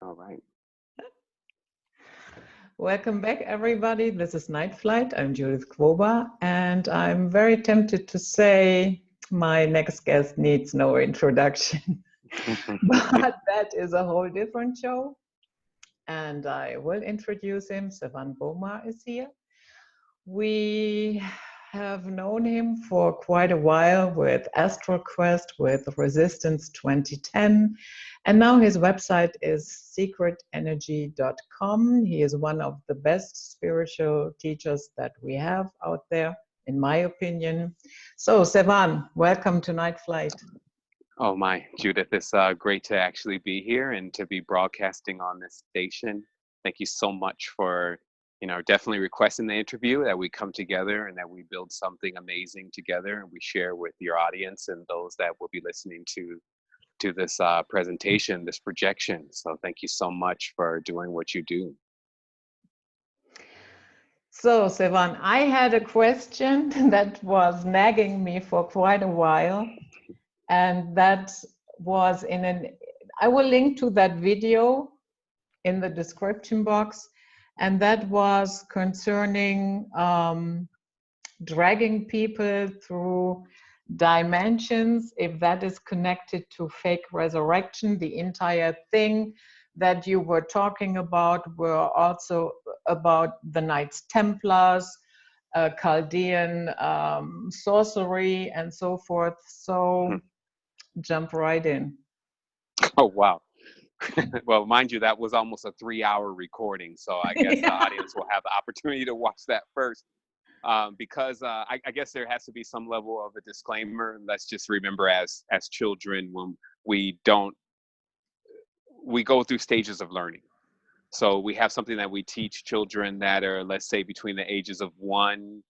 All right. Welcome back, everybody. This is Night Flight. I'm Judith Kwoba, and I'm very tempted to say my next guest needs no introduction, but that is a whole different show. And I will introduce him. Sevan Bomar is here. We have known him for quite a while with AstroQuest, with Resistance 2010, and now his website is secretenergy.com. He is one of the best spiritual teachers that we have out there, in my opinion. So, Sevan, welcome to Night Flight. Oh my, Judith, it's great to actually be here and to be broadcasting on this station. Thank you so much for, definitely requesting the interview, that we come together and that we build something amazing together and we share with your audience and those that will be listening to this presentation, this projection. So thank you so much for doing what you do. So, Sevan, I had a question that was nagging me for quite a while. And that was I will link to that video in the description box. And that was concerning dragging people through dimensions, if that is connected to fake resurrection. The entire thing that you were talking about were also about the Knights Templars, Chaldean sorcery, and so forth. So jump right in. Oh, wow. Well, mind you, that was almost a 3-hour recording. So I guess the audience will have the opportunity to watch that first. Because I guess there has to be some level of a disclaimer. Let's just remember as children, when we go through stages of learning. So we have something that we teach children that are, let's say, between the ages of 1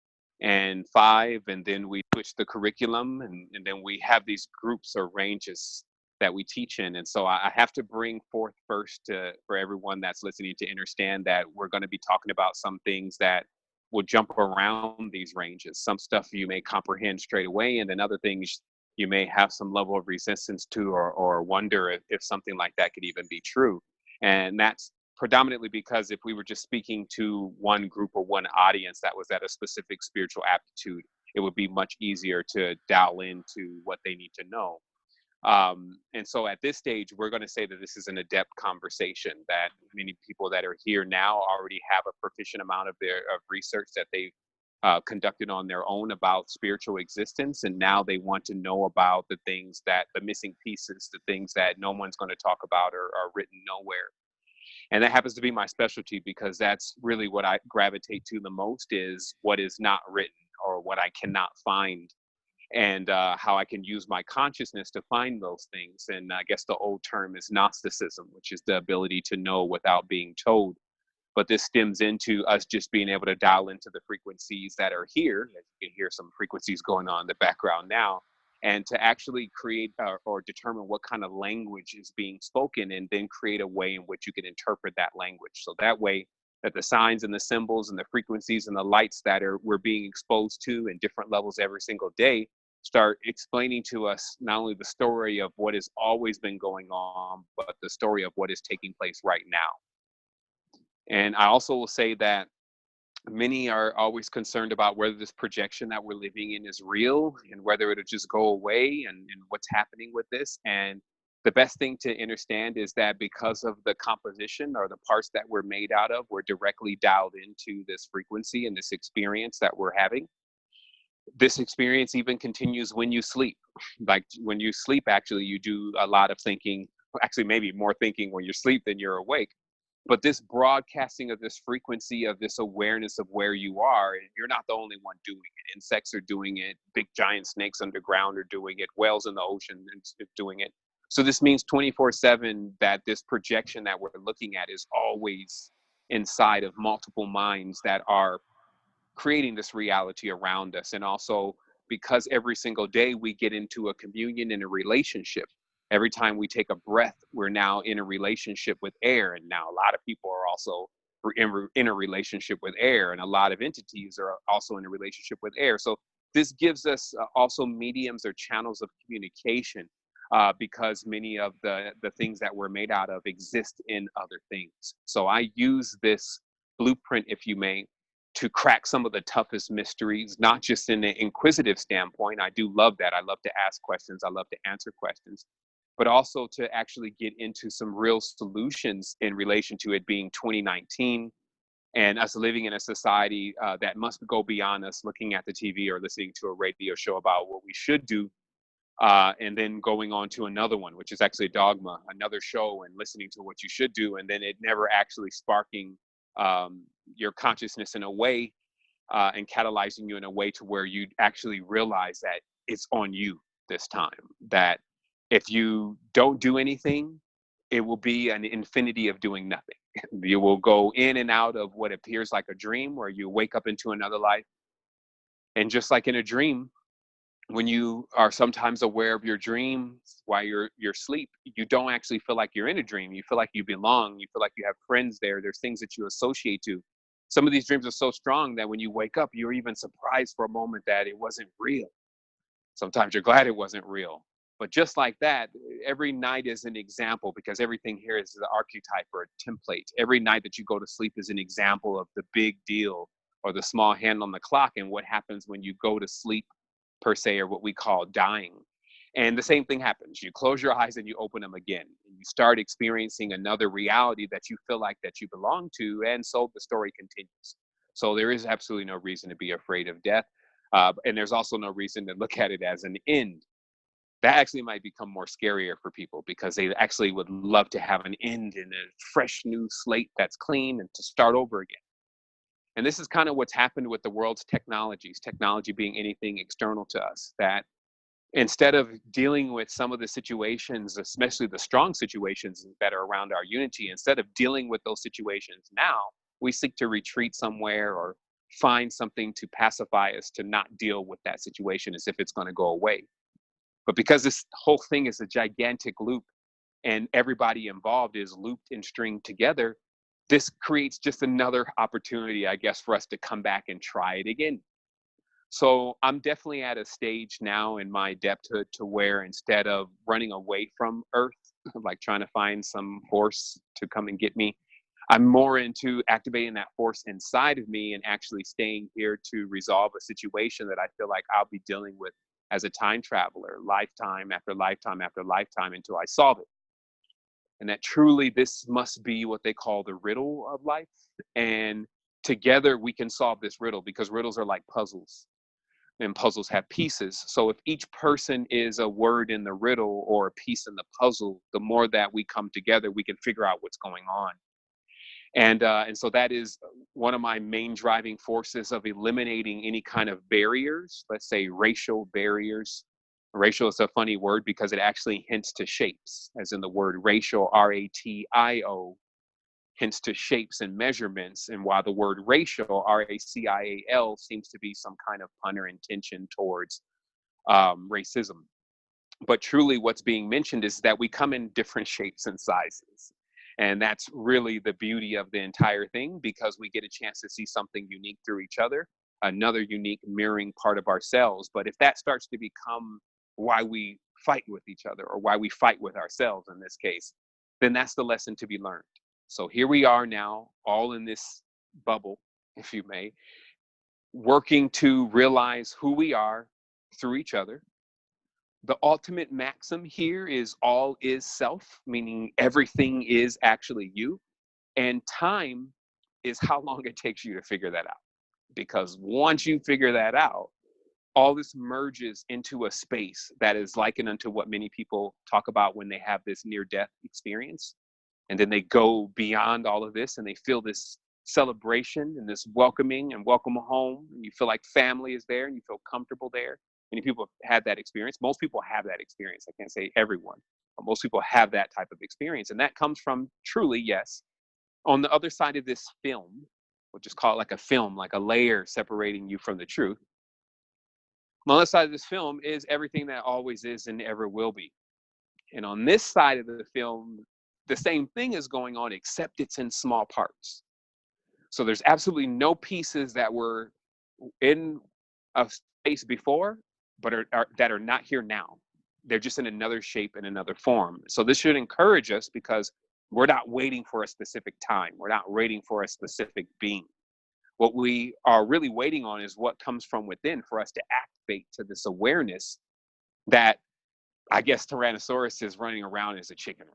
and 5, and then we switch the curriculum, and then we have these groups or ranges that we teach in. And so I have to bring forth first for everyone that's listening to understand that we're going to be talking about some things that will jump around these ranges. Some stuff you may comprehend straight away, and then other things you may have some level of resistance to or wonder if something like that could even be true. And that's predominantly because if we were just speaking to one group or one audience that was at a specific spiritual aptitude, it would be much easier to dial into what they need to know. And so at this stage, we're going to say that this is an adept conversation, that many people that are here now already have a proficient amount of research that they've conducted on their own about spiritual existence. And now they want to know about the things the missing pieces, the things that no one's going to talk about or are written nowhere. And that happens to be my specialty, because that's really what I gravitate to the most, is what is not written or what I cannot find, and how I can use my consciousness to find those things. And I guess the old term is Gnosticism, which is the ability to know without being told. But this stems into us just being able to dial into the frequencies that are here. As you can hear some frequencies going on in the background now, and to actually create or determine what kind of language is being spoken, and then create a way in which you can interpret that language. So that way that the signs and the symbols and the frequencies and the lights that we're being exposed to in different levels every single day start explaining to us not only the story of what has always been going on, but the story of what is taking place right now. And I also will say that many are always concerned about whether this projection that we're living in is real, and whether it'll just go away, and what's happening with this. And the best thing to understand is that because of the composition or the parts that we're made out of, we're directly dialed into this frequency and this experience that we're having. This experience even continues when you sleep. Like when you sleep, actually, you do a lot of thinking, actually maybe more thinking when you sleep than you're awake. But this broadcasting of this frequency, of this awareness of where you are, you're not the only one doing it. Insects are doing it. Big giant snakes underground are doing it. Whales in the ocean are doing it. So this means 24/7 that this projection that we're looking at is always inside of multiple minds that are creating this reality around us. And also because every single day we get into a communion and a relationship. Every time we take a breath, we're now in a relationship with air. And now a lot of people are also in a relationship with air, and a lot of entities are also in a relationship with air. So this gives us also mediums or channels of communication because many of the things that we're made out of exist in other things. So I use this blueprint, if you may, to crack some of the toughest mysteries, not just in an inquisitive standpoint. I do love that. I love to ask questions. I love to answer questions, but also to actually get into some real solutions in relation to it being 2019 and us living in a society that must go beyond us looking at the TV or listening to a radio show about what we should do, and then going on to another one, which is actually a dogma, another show, and listening to what you should do, and then it never actually sparking your consciousness in a way and catalyzing you in a way to where you actually realize that it's on you this time. That if you don't do anything, it will be an infinity of doing nothing. You will go in and out of what appears like a dream where you wake up into another life. And just like in a dream, when you are sometimes aware of your dreams while you're asleep, you don't actually feel like you're in a dream. You feel like you belong. You feel like you have friends there. There's things that you associate to. Some of these dreams are so strong that when you wake up, you're even surprised for a moment that it wasn't real. Sometimes you're glad it wasn't real. But just like that, every night is an example, because everything here is the archetype or a template. Every night that you go to sleep is an example of the big deal or the small hand on the clock and what happens when you go to sleep, per se, or what we call dying. And the same thing happens. You close your eyes and you open them again. And you start experiencing another reality that you feel like that you belong to. And so the story continues. So there is absolutely no reason to be afraid of death. And there's also no reason to look at it as an end. That actually might become more scarier for people, because they actually would love to have an end and a fresh new slate that's clean and to start over again. And this is kind of what's happened with the world's technologies, technology being anything external to us, that instead of dealing with some of the situations, especially the strong situations that are around our unity, instead of dealing with those situations now, we seek to retreat somewhere or find something to pacify us to not deal with that situation as if it's going to go away. But because this whole thing is a gigantic loop and everybody involved is looped and stringed together, this creates just another opportunity, I guess, for us to come back and try it again. So I'm definitely at a stage now in my adepthood to where instead of running away from Earth, like trying to find some force to come and get me, I'm more into activating that force inside of me and actually staying here to resolve a situation that I feel like I'll be dealing with as a time traveler, lifetime after lifetime after lifetime, until I solve it. And that truly this must be what they call the riddle of life. And together we can solve this riddle, because riddles are like puzzles and puzzles have pieces. So if each person is a word in the riddle or a piece in the puzzle, the more that we come together, we can figure out what's going on. And so that is one of my main driving forces of eliminating any kind of barriers, let's say racial barriers. Racial is a funny word because it actually hints to shapes, as in the word racial, ratio, hints to shapes and measurements. And while the word racial, racial, seems to be some kind of pun or intention towards racism. But truly what's being mentioned is that we come in different shapes and sizes. And that's really the beauty of the entire thing, because we get a chance to see something unique through each other, another unique mirroring part of ourselves. But if that starts to become why we fight with each other, or why we fight with ourselves in this case, then that's the lesson to be learned. So here we are now, all in this bubble, if you may, working to realize who we are through each other. The ultimate maxim here is all is self, meaning everything is actually you. And time is how long it takes you to figure that out. Because once you figure that out, all this merges into a space that is likened unto what many people talk about when they have this near death experience. And then they go beyond all of this and they feel this celebration and this welcoming and welcome home. And you feel like family is there and you feel comfortable there. Many people have had that experience. Most people have that experience. I can't say everyone, but most people have that type of experience. And that comes from truly, yes, on the other side of this film, we'll just call it like a film, like a layer separating you from the truth. On the other side of this film is everything that always is and ever will be. And on this side of the film, the same thing is going on, except it's in small parts. So there's absolutely no pieces that were in a space before, but that are not here now. they're just in another shape and another form. So this should encourage us because we're not waiting for a specific time. We're not waiting for a specific being. What we are really waiting on is what comes from within for us to activate to this awareness that I guess Tyrannosaurus is running around as a chicken,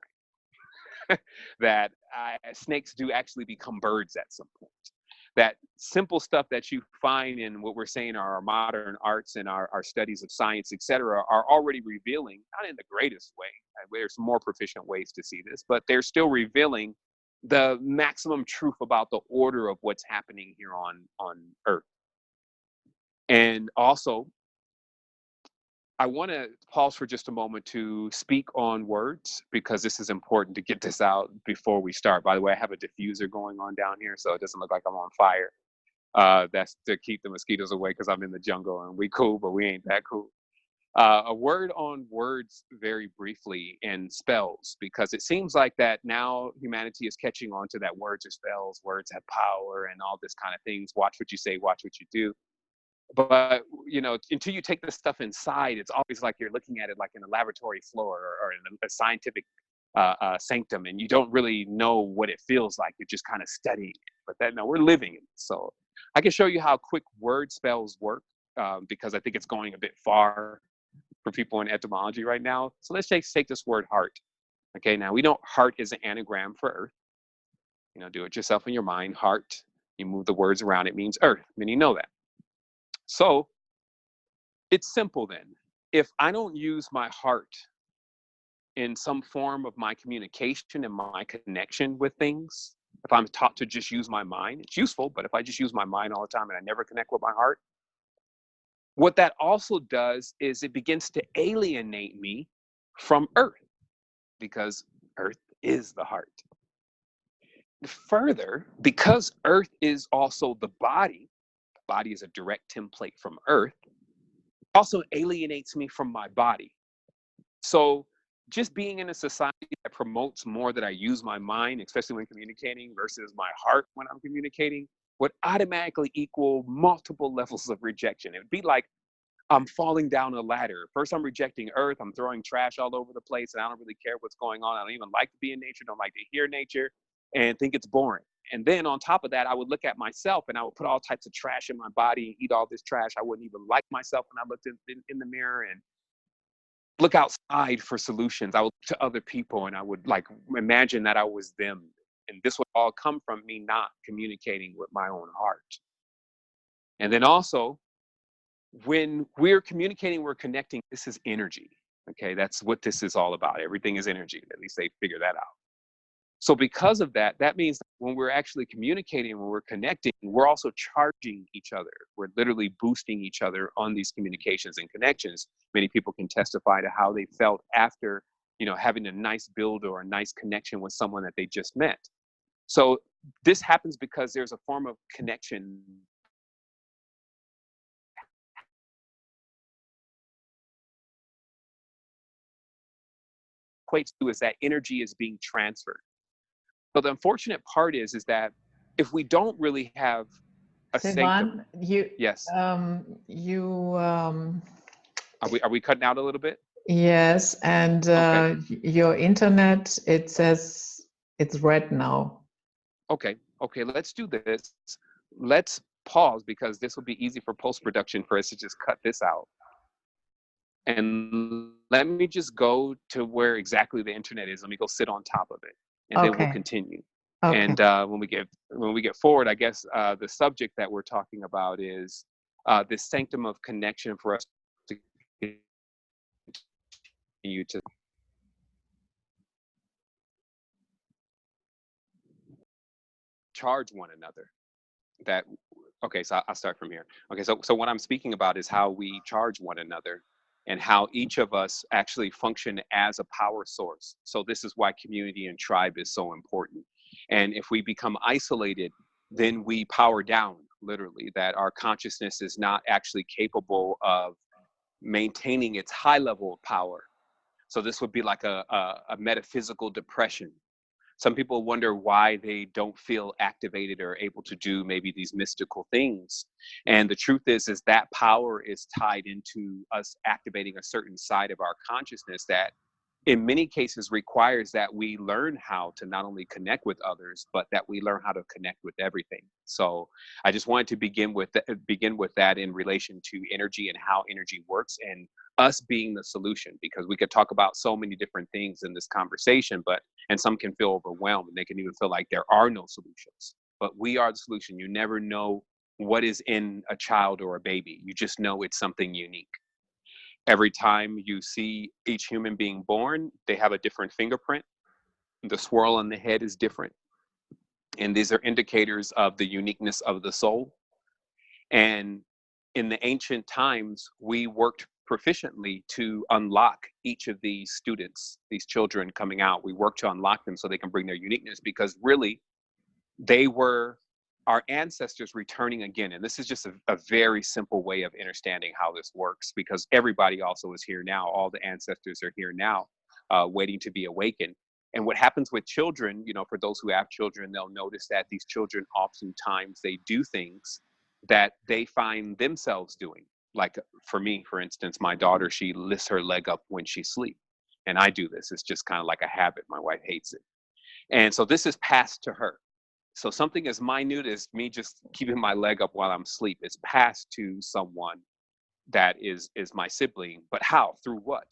right? That snakes do actually become birds at some point. That simple stuff that you find in what we're saying are our modern arts and our studies of science, et cetera, are already revealing, not in the greatest way. There's more proficient ways to see this, but they're still revealing the maximum truth about the order of what's happening here on Earth. And also, I want to pause for just a moment to speak on words because this is important to get this out before we start. By the way, I have a diffuser going on down here, so it doesn't look like I'm on fire. That's to keep the mosquitoes away because I'm in the jungle and we cool, but we ain't that cool. A word on words very briefly and spells, because it seems like that now humanity is catching on to that words are spells, words have power and all this kind of things. Watch what you say, watch what you do. But until you take this stuff inside, it's always like you're looking at it like in a laboratory floor or in a scientific sanctum, and you don't really know what it feels like. You're just kind of studying it. But then, no, we're living it. So I can show you how quick word spells work, because I think it's going a bit far for people in etymology right now. So let's take this word heart. Okay, now we know heart is an anagram for earth. Do it yourself in your mind. Heart, you move the words around, it means earth. Many know that. So it's simple then. If I don't use my heart in some form of my communication and my connection with things, if I'm taught to just use my mind, it's useful, but if I just use my mind all the time and I never connect with my heart, what that also does is it begins to alienate me from earth, because earth is the heart. Further, because earth is also the body is a direct template from earth, also alienates me from my body. So just being in a society that promotes more that I use my mind, especially when communicating, versus my heart when I'm communicating, would automatically equal multiple levels of rejection. It would be like I'm falling down a ladder. First, I'm rejecting earth. I'm throwing trash all over the place, and I don't really care what's going on. I don't even like to be in nature, don't like to hear nature, and think it's boring. And then on top of that, I would look at myself and I would put all types of trash in my body, eat all this trash. I wouldn't even like myself when I looked in the mirror and look outside for solutions. I would look to other people and I would like imagine that I was them. And this would all come from me not communicating with my own heart. And then also, when we're communicating, we're connecting, this is energy. Okay, that's what this is all about. Everything is energy. At least they figure that out. So because of that, that means that when we're actually communicating, when we're connecting, we're also charging each other. We're literally boosting each other on these communications and connections. Many people can testify to how they felt after, having a nice build or a nice connection with someone that they just met. So this happens because there's a form of connection equates to is that energy is being transferred. So the unfortunate part is that if we don't really have a Sevan, yes. You Are we cutting out a little bit? Yes, and Okay. Your internet, it says it's red now. Okay, let's do this. Let's pause because this will be easy for post-production for us to just cut this out. And let me just go to where exactly the internet is. Let me go sit on top of it, and then we'll continue. Okay. And when we get forward, I guess the subject that we're talking about is this sanctum of connection for us to continue to charge one another. So I'll start from here. Okay, so what I'm speaking about is how we charge one another and how each of us actually function as a power source. So this is why community and tribe is so important. And if we become isolated, then we power down, literally, that our consciousness is not actually capable of maintaining its high level of power. So this would be like a metaphysical depression. Some people wonder why they don't feel activated or able to do maybe these mystical things. And the truth is that power is tied into us activating a certain side of our consciousness that in many cases requires that we learn how to not only connect with others, but that we learn how to connect with everything. So I just wanted to begin with that in relation to energy and how energy works and us being the solution, because we could talk about so many different things in this conversation, but and some can feel overwhelmed and they can even feel like there are no solutions. But we are the solution. You never know what is in a child or a baby. You just know it's something unique. Every time you see each human being born, they have a different fingerprint. The swirl on the head is different. And these are indicators of the uniqueness of the soul. And in the ancient times, we worked proficiently to unlock each of these students, these children coming out. We worked to unlock them so they can bring their uniqueness, because really they were our ancestors returning again. And this is just a very simple way of understanding how this works, because everybody also is here now. All the ancestors are here now, waiting to be awakened. And what happens with children, you know, for those who have children, they'll notice that these children oftentimes they do things that they find themselves doing. Like for me, for instance, my daughter, she lifts her leg up when she sleeps. And I do this. It's just kind of like a habit. My wife hates it. And so this is passed to her. So something as minute as me just keeping my leg up while I'm asleep is passed to someone that is my sibling. But how? Through what?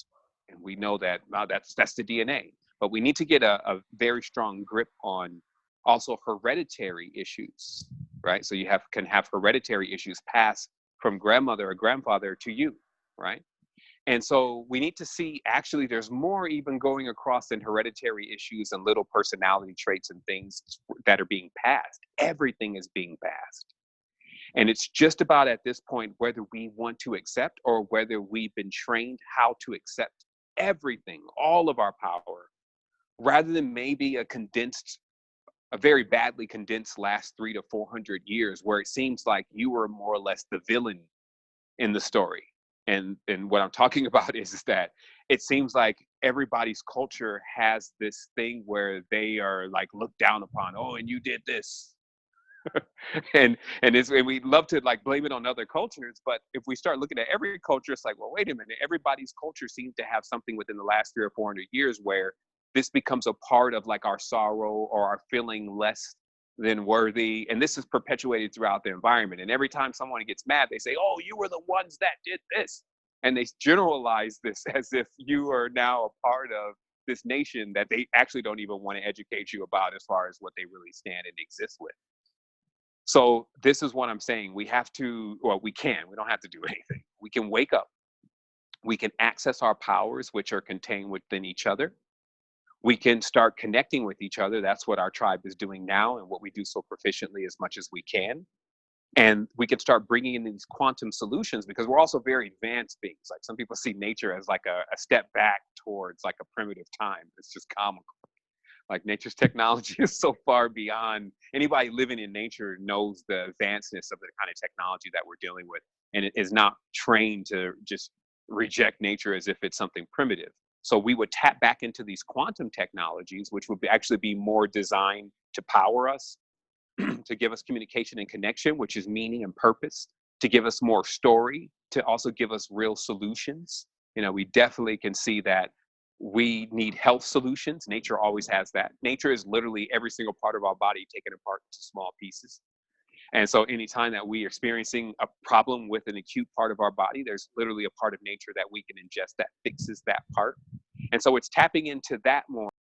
And we know that that's the DNA. But we need to get a very strong grip on also hereditary issues, right? So you can have hereditary issues pass from grandmother or grandfather to you, right? And so we need to see actually there's more even going across in hereditary issues and little personality traits and things that are being passed. Everything is being passed. And it's just about at this point whether we want to accept or whether we've been trained how to accept everything, all of our power, rather than maybe a very badly condensed last 300 to 400 years where it seems like you were more or less the villain in the story. And what I'm talking about is that it seems like everybody's culture has this thing where they are like looked down upon. Oh, and you did this. And we love to like blame it on other cultures, but if we start looking at every culture, it's like, well, wait a minute, everybody's culture seems to have something within the last 300 or 400 years where this becomes a part of like our sorrow or our feeling less than worthy, and this is perpetuated throughout the environment. And every time someone gets mad, they say, oh, you were the ones that did this, and they generalize this as if you are now a part of this nation that they actually don't even want to educate you about as far as what they really stand and exist with. So this is what I'm saying. We have to, well, we don't have to do anything. We can wake up. We can access our powers, which are contained within each other. We can start connecting with each other. That's what our tribe is doing now and what we do so proficiently as much as we can. And we can start bringing in these quantum solutions because we're also very advanced beings. Like some people see nature as like a step back towards like a primitive time. It's just comical. Like nature's technology is so far beyond anybody living in nature knows the advancedness of the kind of technology that we're dealing with. And it is not trained to just reject nature as if it's something primitive. So we would tap back into these quantum technologies, which would actually be more designed to power us, to give us communication and connection, which is meaning and purpose, to give us more story, to also give us real solutions. You know, we definitely can see that we need health solutions. Nature always has that. Nature is literally every single part of our body taken apart into small pieces. And so anytime that we are experiencing a problem with an acute part of our body, there's literally a part of nature that we can ingest that fixes that part. And so it's tapping into that more